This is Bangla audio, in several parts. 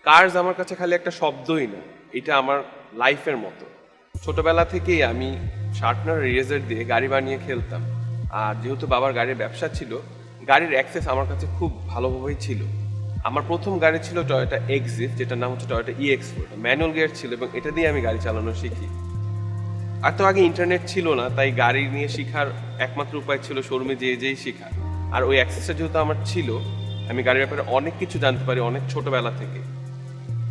কার্স আমার কাছে খালি একটা শব্দই না, এটা আমার লাইফের মতো। ছোটবেলা থেকেই আমি শার্পনার ইরেজার দিয়ে গাড়ি বানিয়ে খেলতাম। আর যেহেতু বাবার গাড়ির ব্যবসা ছিল, গাড়ির অ্যাক্সেস আমার কাছে খুব ভালোভাবেই ছিল। আমার প্রথম গাড়ি ছিল টয়োটা এক্সিট, যেটার নাম হচ্ছে টয়োটা EX4, ম্যানুয়াল গিয়ার ছিল, এবং এটা দিয়ে আমি গাড়ি চালানো শিখি। আর তো আগে ইন্টারনেট ছিল না, তাই গাড়ি নিয়ে শেখার একমাত্র উপায় ছিল শোরুমে যেই শেখা। আর ওই অ্যাক্সেসটা যেহেতু আমার ছিল, আমি গাড়ির ব্যাপারে অনেক কিছু জানতে পারি অনেক ছোটবেলা থেকে।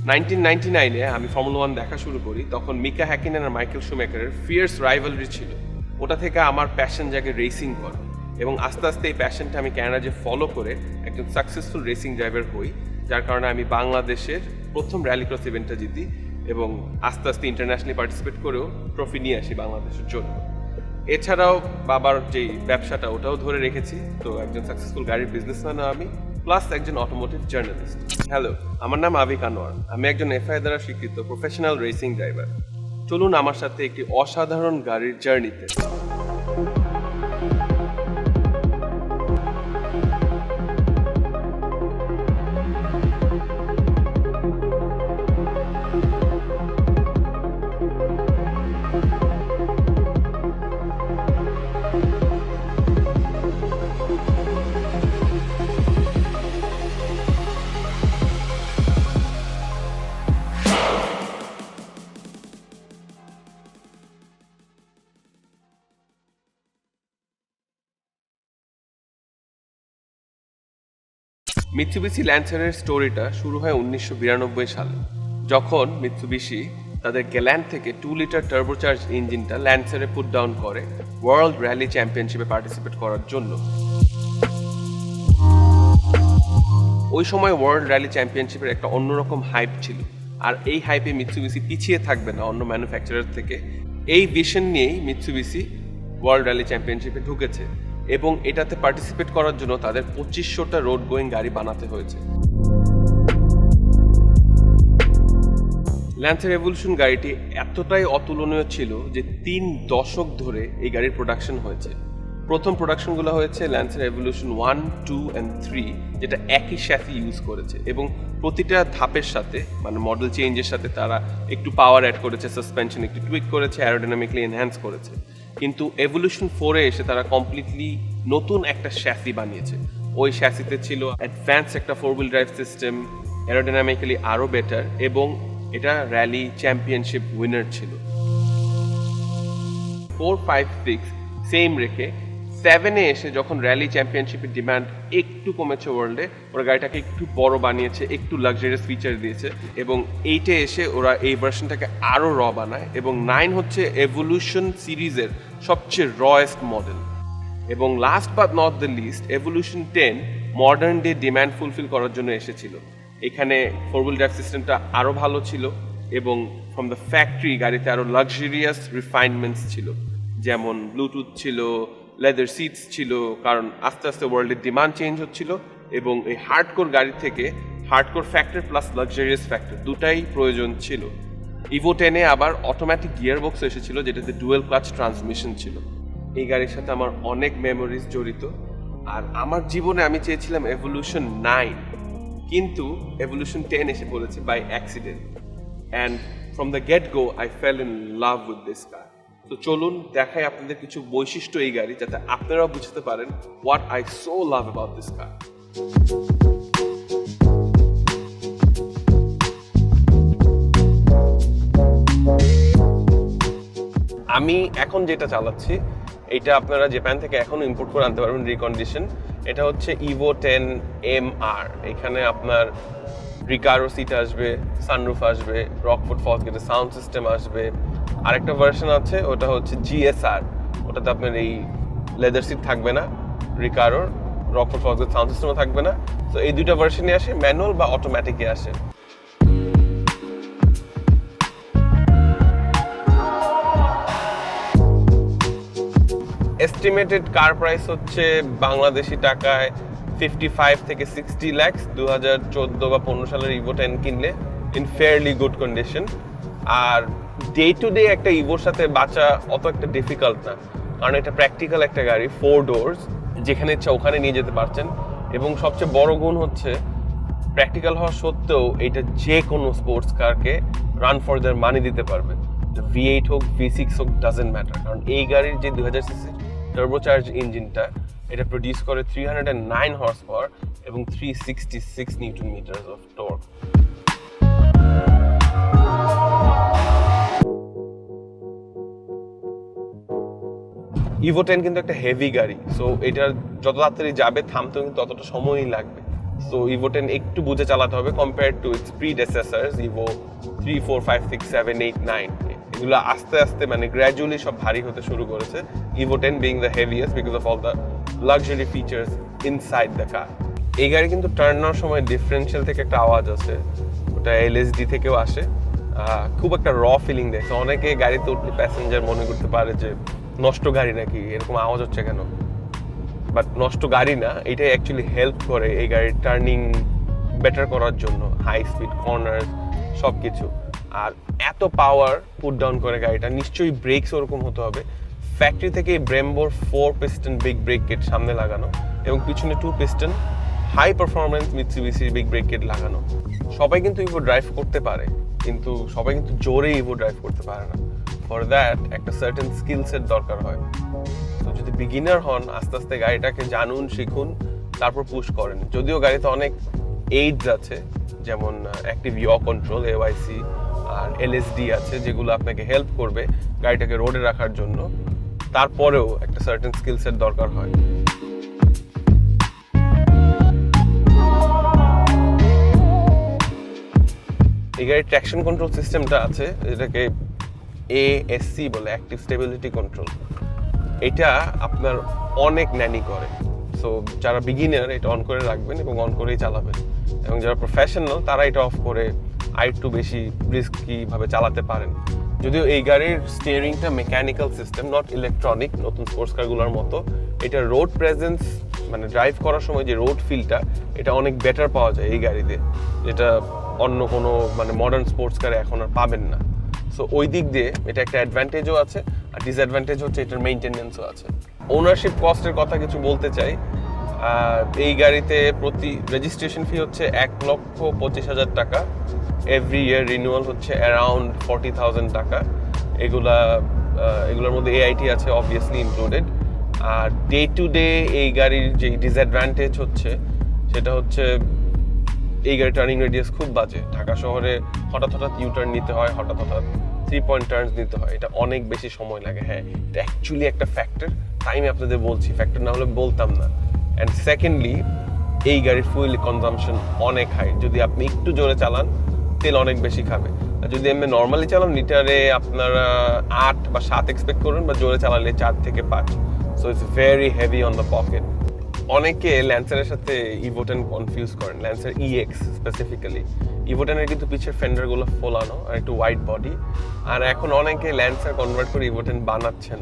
1999-এ আমি ফর্মুলা 1 দেখা শুরু করি। তখন মিকা হ্যাকিনেন আর মাইকেল শুমেকারের ফিয়ার্স রাইভালরি ছিল। ওটা থেকে আমার প্যাশন জাগে রেসিং করা, এবং আস্তে আস্তে এই প্যাশনটা আমি ক্যানাডায় ফলো করে একজন সাকসেসফুল রেসিং ড্রাইভার হই, যার কারণে আমি বাংলাদেশের প্রথম র্যালি ক্রস ইভেন্টটা জিতি, এবং আস্তে আস্তে ইন্টারন্যাশনালি পার্টিসিপেট করেও ট্রফি নিয়ে আসি বাংলাদেশের জন্য। এছাড়াও বাবার যেই ব্যবসাটা ওটাও ধরে রেখেছি। তো একজন সাকসেসফুল গাড়ির বিজনেসম্যানও আমি, প্লাস একজন অটোমোটিভ জার্নালিস্ট। হ্যালো, আমার নাম আবিক আনোয়ার। আমি একজন FIA দ্বারা স্বীকৃত প্রফেশনাল রেসিং ড্রাইভার। চলুন আমার সাথে একটি অসাধারণ গাড়ির জার্নিতে। মিৎসুবিশি ল্যান্সারের স্টোরিটা শুরু হয় 1992 সালে, যখন মিৎসুবিশি তাদের গ্যাল্যান্ড থেকে 2 লিটার টার্বোচার্জ ইঞ্জিনটা ল্যান্সারে পুট ডাউন করে ওয়ার্ল্ড র্যালি চ্যাম্পিয়নশিপে পার্টিসিপেট করার জন্য। ওই সময় ওয়ার্ল্ড র্যালি চ্যাম্পিয়নশিপের একটা অন্যরকম হাইপ ছিল, আর এই হাইপে মিৎসুবিশি পিছিয়ে থাকবে না অন্য ম্যানুফ্যাকচারার থেকে। এই ভিশন নিয়েই মিৎসুবিশি ওয়ার্ল্ড র্যালি চ্যাম্পিয়নশিপে ঢুকেছে, এবং এটাতে পার্টিসিপেট করার জন্য তাদের 2500টা রোড গোয়িং গাড়ি বানাতে হয়েছে। ল্যান্সার এভলিউশন গাড়িটি এতটাই অতুলনীয় ছিল যে 3 দশক ধরে এই গাড়ির প্রোডাকশন হয়েছে। প্রথম প্রোডাকশনগুলো হয়েছে ল্যান্সার এভলিউশন 1, 2 and 3, যেটা একই শ্যাসি ইউজ করেছে, এবং প্রতিটা ধাপের সাথে মানে মডেল চেঞ্জের সাথে তারা একটু পাওয়ার অ্যাড করেছে, সাসপেনশন একটু টুইক করেছে, অ্যারোডাইনামিকলি এনহ্যান্স করেছে। কিন্তু এভলিউশন 4-এ এসে তারা কমপ্লিটলি নতুন একটা শ্যাসি বানিয়েছে। ওই শ্যাসিতে ছিল অ্যাডভান্স একটা 4 হুইল ড্রাইভ সিস্টেম, অ্যারোডাইনামিক্যালি আরও বেটার, এবং এটা র্যালি চ্যাম্পিয়নশিপ উইনার ছিল। 4, 5, 6 সেম রেখে 7-এ এসে যখন র্যালি চ্যাম্পিয়নশিপের ডিমান্ড একটু কমেছে ওয়ার্ল্ডে, ওরা গাড়িটাকে একটু বড় বানিয়েছে, একটু লাক্সারিয়াস ফিচার দিয়েছে, এবং 8-এ এসে ওরা এই ভার্সনটাকে আরও বানায়, এবং 9 হচ্ছে এভলিউশন সিরিজের সবচেয়ে রয়েস্ট মডেল। এবং last but not the least, evolution 10 modern day demand fulfil করার জন্য এসেছিল। এখানে 4 হুইল ড্রাইভ সিস্টেমটা আরও ভালো ছিল, এবং ফ্রম দ্য ফ্যাক্টরি গাড়িতে আরও লাক্সারিয়াস রিফাইনমেন্টস ছিল, যেমন ব্লুটুথ ছিল, লেদার সিটস ছিল, কারণ আস্তে আস্তে ওয়ার্ল্ডের ডিমান্ড চেঞ্জ হচ্ছিল, এবং এই হার্ডকোর গাড়ি থেকে hardcore factor plus luxurious factor দুটাই প্রয়োজন ছিল। ইভো 10-এ আবার অটোমেটিক গিয়ারবক্স এসেছিল, যেটাতে ডুয়েল ক্লাচ ট্রান্সমিশন ছিল। এই গাড়ির সাথে আমার অনেক মেমোরিজ জড়িত, আর আমার জীবনে আমি চেয়েছিলাম এভলিউশন 9, কিন্তু এভলিউশন 10 এসে পড়েছে by accident, and from the get go I fell in love with this car. তো চলুন দেখাই আপনাদের কিছু বৈশিষ্ট্য এই গাড়ি, যাতে আপনারাও বুঝতে পারেন what I so love about this কার। আমি এখন যেটা চালাচ্ছি, এটা আপনারা জাপান থেকে এখন ইম্পোর্ট করে আনতে পারবেন রিকন্ডিশন। এটা হচ্ছে ইভো 10 MR। এখানে আপনার রিকারো সিট আসবে, সানরুফ আসবে, রকফোর্ড ফসগেটের সাউন্ড সিস্টেম আসবে। আরেকটা ভার্সন আছে, ওটা হচ্ছে GSR, ওটাতে আপনার এই লেদার সিট থাকবে না, রিকারোর রকফোর্ড ফসগেট সাউন্ড সিস্টেমও থাকবে না। তো এই দুইটা ভার্সনই আসে, ম্যানুয়াল বা অটোমেটিকে আসে। এস্টিমেটেড কার প্রাইস হচ্ছে বাংলাদেশি টাকায় 55 থেকে 60 লাখ 2014 বা 15 সালের ইভো 10 কিনলে, ইন ফেয়ারলি গুড কন্ডিশন। আর ডে টু ডে একটা ইভোর সাথে বাঁচা অত একটা ডিফিকাল্ট না, কারণ এটা প্র্যাকটিক্যাল একটা গাড়ি, 4 ডোরস, যেখানে ইচ্ছা ওখানে নিয়ে যেতে পারছেন। এবং সবচেয়ে বড় গুণ হচ্ছে প্র্যাকটিক্যাল হওয়া সত্ত্বেও এটা যে কোনো স্পোর্টস কারকে রান ফর দেয়ার মানি দিতে পারবে। V8 হোক V6 হোক ডাজেন্ট ম্যাটার, কারণ এই গাড়ির যে 2000 সিসি টার্বোচার্জ ইঞ্জিনটা এটা প্রডিউস করে 309 হর্স পাওয়ার এবং 366 newton metre of torque. Evo 10 কিন্তু একটা হেভি গাড়ি, সো এটা যত তাড়াতাড়ি যাবে থামতেও কিন্তু ততটা সময়ই লাগবে। সো ইভো 10 একটু বুঝে চালাতে হবে কম্পেয়ার টু ইটস প্রিডেসেসর্স ইভো 3, 4, 5, 6, 7, 8, 9। এগুলো আস্তে আস্তে মানে গ্র্যাজুয়ালি সব ভারী হতে শুরু করেছে, Evo 10 being the heaviest because of all the luxury features inside the car. এই গাড়ি কিন্তু টার্ন নেওয়ার সময় ডিফারেন্সিয়াল থেকে একটা আওয়াজ আছে, ওটা এলএসডি থেকেও আসে, খুব একটা র ফিলিং দেয়। তো অনেকে গাড়িতে উঠলে প্যাসেঞ্জার মনে করতে পারে যে নষ্ট গাড়ি নাকি, এরকম আওয়াজ হচ্ছে কেন, বাট নষ্ট গাড়ি না, এটাই অ্যাকচুয়ালি হেল্প করে এই গাড়ির টার্নিং বেটার করার জন্য, হাই স্পিড কর্নার সব কিছু। আর এত পাওয়ার পুট ডাউন করে গাড়িটা, নিশ্চয়ই ব্রেকস ওরকম হতে হবে। ফ্যাক্টরি থেকে ব্রেম্বোর 4 পিস্টন বিগ ব্রেক কিট সামনে লাগানো এবং পিছনে 2 piston high performance Mitsubishi big brake kit লাগানো। সবাই কিন্তু ইভো ড্রাইভ করতে পারে, কিন্তু সবাই কিন্তু জোরে ইভো ড্রাইভ করতে পারে না। ফর দ্যাট একটা সার্টেন স্কিল সেট দরকার হয়। তো যদি বিগিনার হন, আস্তে আস্তে গাড়িটাকে জানুন, শিখুন, তারপর পুশ করেন। যদিও গাড়িতে অনেক এইডস আছে, যেমন অ্যাক্টিভ ইয় কন্ট্রোল AYC আর LSD আছে, যেগুলো আপনাকে হেল্প করবে গাড়িটাকে রোডে রাখার জন্য, তারপরেও একটা সার্টেন স্কিল সেট দরকার হয়। এই গাড়ির ট্র্যাকশন কন্ট্রোল সিস্টেমটা আছে, এটাকে ASC বলে, অ্যাক্টিভ স্টেবিলিটি কন্ট্রোল। এটা আপনার অনেক ন্যানি করে। সো যারা বিগিনার এটা অন করে রাখবেন এবং অন করেই চালাবেন, এবং যারা প্রফেশনাল তারা এটা অফ করে আরেকটু বেশি রিস্কি ভাবে চালাতে পারেন। যদিও এই গাড়ির স্টিয়ারিংটা মেকানিক্যাল সিস্টেম, নট ইলেকট্রনিক, নতুন স্পোর্টস কারগুলোর মতো। এটা রোড প্রেজেন্স মানে ড্রাইভ করার সময় যে রোড ফিলটা এটা অনেক বেটার পাওয়া যায় এই গাড়িতে, যেটা অন্য কোনো মানে মডার্ন স্পোর্টস কারে এখন আর পাবেন না। সো ওই দিক দিয়ে এটা একটা অ্যাডভান্টেজও আছে, আর ডিসঅ্যাডভান্টেজ হচ্ছে এটার মেইনটেনেন্সও আছে। ওনারশিপ কস্টের কথা কিছু বলতে চাই। এই গাড়িতে প্রতি রেজিস্ট্রেশন ফি হচ্ছে 1,25,000 টাকা, এভরি ইয়ার রিনিউয়াল হচ্ছে অ্যারাউন্ড 40,000 টাকা। এগুলোর মধ্যে AIT আছে obviously included. R day to day এই গাড়ির যে ডিসঅ্যাডভান্টেজ হচ্ছে সেটা হচ্ছে এই গাড়ির টার্নিং রেডিয়াস খুব বাজে। ঢাকা শহরে হঠাৎ হঠাৎ ইউটার্ন নিতে হয়, হঠাৎ হঠাৎ 3 পয়েন্ট টার্নস নিতে হয়, এটা অনেক বেশি সময় লাগে। হ্যাঁ, এটা অ্যাকচুয়ালি একটা ফ্যাক্টর, তাই আমি আপনাদের বলছি, ফ্যাক্টর না হলে বলতাম না। অ্যান্ড সেকেন্ডলি, এই গাড়ির ফুয়েল কনজাম্পশন অনেক হাই। যদি আপনি একটু জোরে চালান তেল অনেক বেশি খাবে, আর যদি এমনি নর্মালি চালান লিটারে আপনারা 8 বা 7 এক্সপেক্ট করুন, বা জোরে চালালে 4 থেকে 5। So it's very heavy on the pocket. অনেকে ল্যান্সারের সাথে ইভো 10 কনফিউজ করেন, ল্যান্সার EX স্পেসিফিক্যালি। ইভো 10 এর কিন্তু পিছের ফেন্ডারগুলো ফোলানো আর একটু ওয়াইড বডি, আর এখন অনেকে ল্যান্সার কনভার্ট করে ইভো 10 বানাচ্ছেন।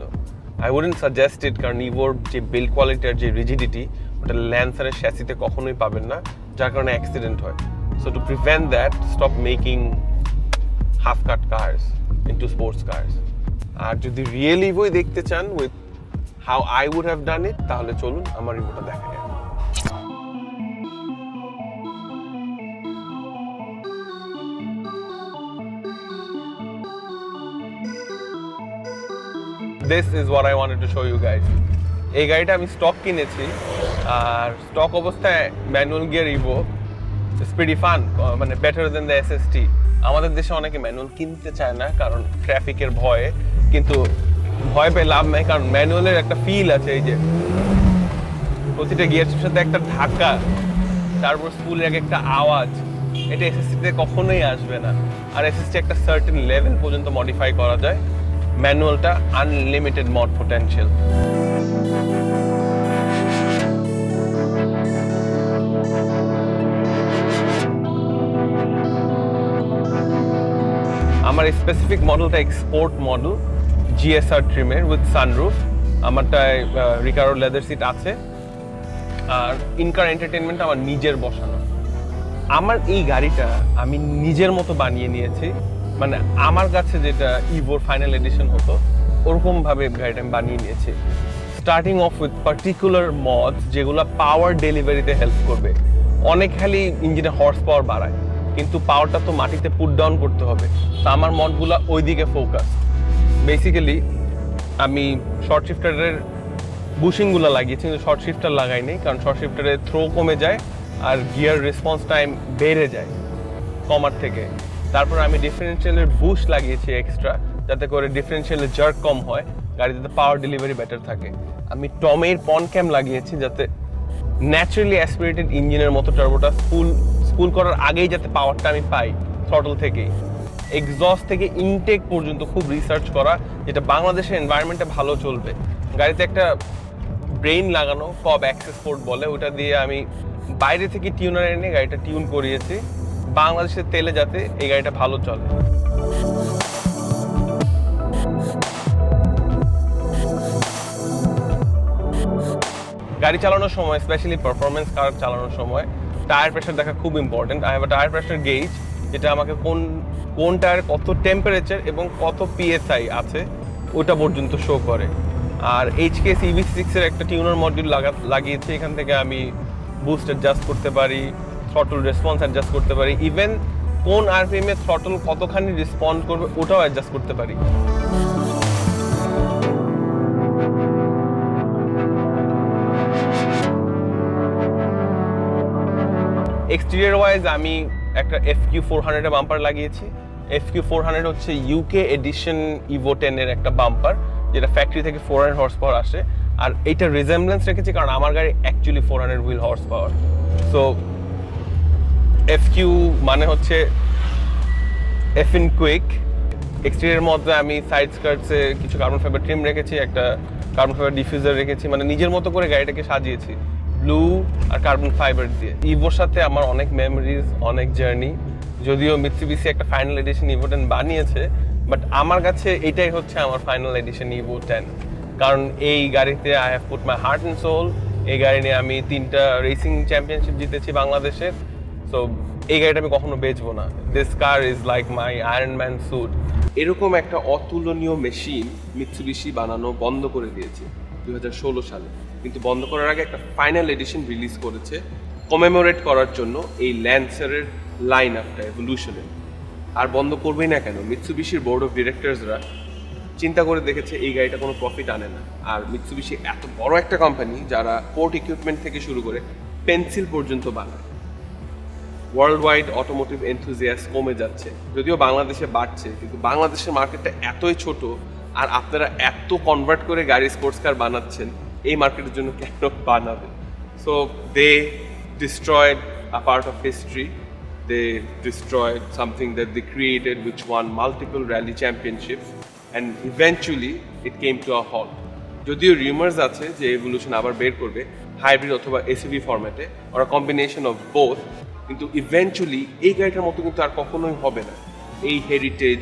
আই উডন্ট সাজেস্ট ইট, কারণ ইভোর যে বিল্ড কোয়ালিটি আর যে রিজিডিটি ওটা ল্যান্সারের শ্যাসিতে কখনোই পাবেন না, যার কারণে অ্যাক্সিডেন্ট হয়। So to prevent that, stop making half cut cars into sports cars. আর যদি রিয়েল ইভোই দেখতে চান with how I would have done it, তাহলে চলুন আমার রিভিউটা দেখা যাক। This is what I wanted to show you guys. এই গাড়িটা আমি স্টক কিনেছি, আর স্টক অবস্থায় manual gear Evo it's pretty fun, মানে বেটার দেন দ্য SST। আমাদের দেশে অনেকে ম্যানুয়াল কিনতে চায় না কারণ ট্রাফিকের ভয়ে, কিন্তু ভয় পেয়ে লাভ নাই, কারণ ম্যানুয়ালের একটা ফিল আছে। এই যে প্রতিটা গিয়ারের সাথে একটা ধাক্কা, তারপর স্পুলের একটা আওয়াজ, এটা SST-তে কখনোই আসবে না। আর SST একটা সার্টেন লেভেল পর্যন্ত মডিফাই করা যায়, ম্যানুয়ালটা আনলিমিটেড মড পোটেনশিয়াল। আমার স্পেসিফিক মডেলটা এক্সপোর্ট মডেল, GSR ট্রিমের উইথ সানরুফ। আমারটায় রিকারো লেদার সিট আছে, আর ইনকার এন্টারটেনমেন্ট আমার নিজের বসানো। আমার এই গাড়িটা আমি নিজের মতো বানিয়ে নিয়েছি, মানে আমার কাছে যেটা ইভোর ফাইনাল এডিশন হতো ওরকম ভাবে গাড়িটা আমি বানিয়ে নিয়েছি। Starting of with particular mods যেগুলো পাওয়ার ডেলিভারিতে হেল্প করবে। অনেক খালি ইঞ্জিনের হর্স পাওয়ার বাড়ায়, কিন্তু পাওয়ারটা তো মাটিতে পুট ডাউন করতে হবে। তো আমার মডগুলো ওই দিকে ফোকাস। বেসিক্যালি আমি শর্ট শিফটারের বুশিংগুলো লাগিয়েছি, কিন্তু শর্ট শিফটার লাগাইনি, কারণ শর্ট শিফটারের থ্রো কমে যায় আর গিয়ার রেসপন্স টাইম বেড়ে যায় কমার থেকে। তারপর আমি ডিফারেন্সিয়ালের বুশ লাগিয়েছি এক্সট্রা, যাতে করে ডিফারেন্সিয়ালের জার্ক কম হয়, গাড়িতে পাওয়ার ডেলিভারি বেটার থাকে। আমি টমের পন ক্যাম লাগিয়েছি, যাতে ন্যাচারালি অ্যাসপিরেটেড ইঞ্জিনের মতো টার্বোটা স্পুল করার আগেই যাতে পাওয়ারটা আমি পাই থ্রটল থেকেই। এক্সস্ট থেকে ইনটেক পর্যন্ত খুব রিসার্চ করা, যেটা বাংলাদেশের এনভায়রনমেন্টে ভালো চলবে। গাড়িতে একটা ব্রেইন লাগানো, কব অ্যাক্সেস পোর্ট বলে, ওটা দিয়ে আমি বাইরে থেকে টিউনার এনে গাড়িটা টিউন করিয়েছি বাংলাদেশের তেলে, যাতে এই গাড়িটা ভালো চলে। গাড়ি চালানোর সময়, স্পেশালি পারফরমেন্স কার চালানোর সময়, টায়ার প্রেশার দেখা খুব important. I have a tyre pressure gauge, যেটা আমাকে কোন টায়ার কত টেম্পারেচার এবং কত পিএসআই আছে ওটা পর্যন্ত শো করে। আর এইচকে CV6 এর একটা টিউনার মডিউল লাগিয়েছি, এখান থেকে আমি বুস্ট অ্যাডজাস্ট করতে পারি, থ্রটল রেসপন্স অ্যাডজাস্ট করতে পারি, ইভেন কোন আরপিএম এ থ্রটল কতখানি রেসপন্ড করবে ওটাও অ্যাডজাস্ট করতে পারি। এক্সটেরিয়র ওয়াইজ আমি একটা FQ400 এর বাম্পার লাগিয়েছি। FQ400 হচ্ছে ইউকে এডিশন ইভো 10 এর একটা বাম্পার, যেটা ফ্যাক্টরি থেকে 400 হর্স পাওয়ার আসে। আর এইটা রিজেম্বলেন্স রেখেছি কারণ আমার গাড়ি actually 400 wheel horse power. So FQ মানে হচ্ছে এফিন কুইক। এক্সটেরিয়র মধ্যে আমি সাইড স্কার্টসে কিছু কার্বন ফাইবার ট্রিম রেখেছি, একটা কার্বন ফাইবার ডিফিউজার রেখেছি, মানে নিজের মতো করে গাড়িটাকে সাজিয়েছি ব্লু আর কার্বন ফাইবার দিয়ে। ইভোর সাথে আমার অনেক মেমোরিজ, অনেক জার্নি। যদিও মিৎসুবিশি একটা ফাইনাল এডিশন ইভো 10 বানিয়েছে, বাট আমার কাছে এটাই হচ্ছে আমার ফাইনাল এডিশন ইভো 10, কারণ এই গাড়িতে I have put my heart and soul. এই গাড়ি নিয়ে আমি 3টা রেসিং চ্যাম্পিয়নশিপ জিতেছি বাংলাদেশের। সো এই গাড়িটা আমি কখনো বেচবো না। This car is like my Iron Man suit. এরকম একটা অতুলনীয় মেশিন মিৎসুবিশি বানানো বন্ধ করে দিয়েছে 2016 সালে, কিন্তু বন্ধ করার আগে একটা ফাইনাল এডিশন রিলিজ করেছে কমেমোরেট করার জন্য এই ল্যান্সারের লাইন আপটা এভলিউশনের। আর বন্ধ করবেই না কেন, মিৎসুবিশির বোর্ড অফ ডিরেক্টরসরা চিন্তা করে দেখেছে এই গাড়িটা কোনো প্রফিট আনে না। আর মিৎসুবিশি এত বড় একটা কোম্পানি, যারা পোর্ট ইকুইপমেন্ট থেকে শুরু করে পেন্সিল পর্যন্ত বানায়। ওয়ার্ল্ড ওয়াইড অটোমোটিভ এনথুজিয়াস কমে যাচ্ছে, যদিও বাংলাদেশে বাড়ছে, কিন্তু বাংলাদেশের মার্কেটটা এতই ছোট, আর আপনারা এত কনভার্ট করে গাড়ি স্পোর্টস কার বানাচ্ছেন, এই মার্কেটের জন্য কেন বানাবেন? So they destroyed a part of history, they destroyed something that they created which won multiple rally championships and eventually it came to a halt. যদিও রিউমার্স আছে যে এভলিউশন আবার বের করবে হাইব্রিড অথবা এসইভি ফরম্যাটে, ওরা কম্বিনেশন অফ বোথ, কিন্তু ইভেন্চুয়ালি এই গাড়িটার মতো কিন্তু আর কখনোই হবে না। এই হেরিটেজ,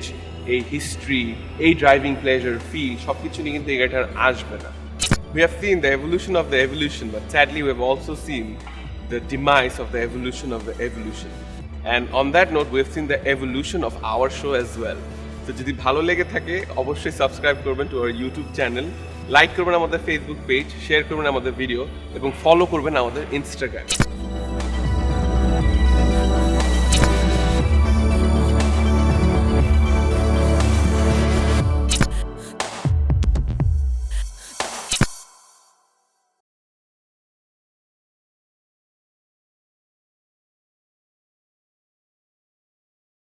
এই হিস্ট্রি, এই ড্রাইভিং প্লেজার, ফিল সব কিছু নিয়ে কিন্তু এই গাড়িটার আসবে না। We have seen the evolution of the evolution, but sadly we have also seen the demise of the evolution of the evolution. And on that note, we have seen the evolution of our show as well. So যদি ভালো লেগে থাকে অবশ্যই সাবস্ক্রাইব করবেন to our YouTube channel, like করবেন আমাদের ফেসবুক পেজ, শেয়ার করবেন আমাদের ভিডিও এবং ফলো করবেন আমাদের ইনস্টাগ্রাম।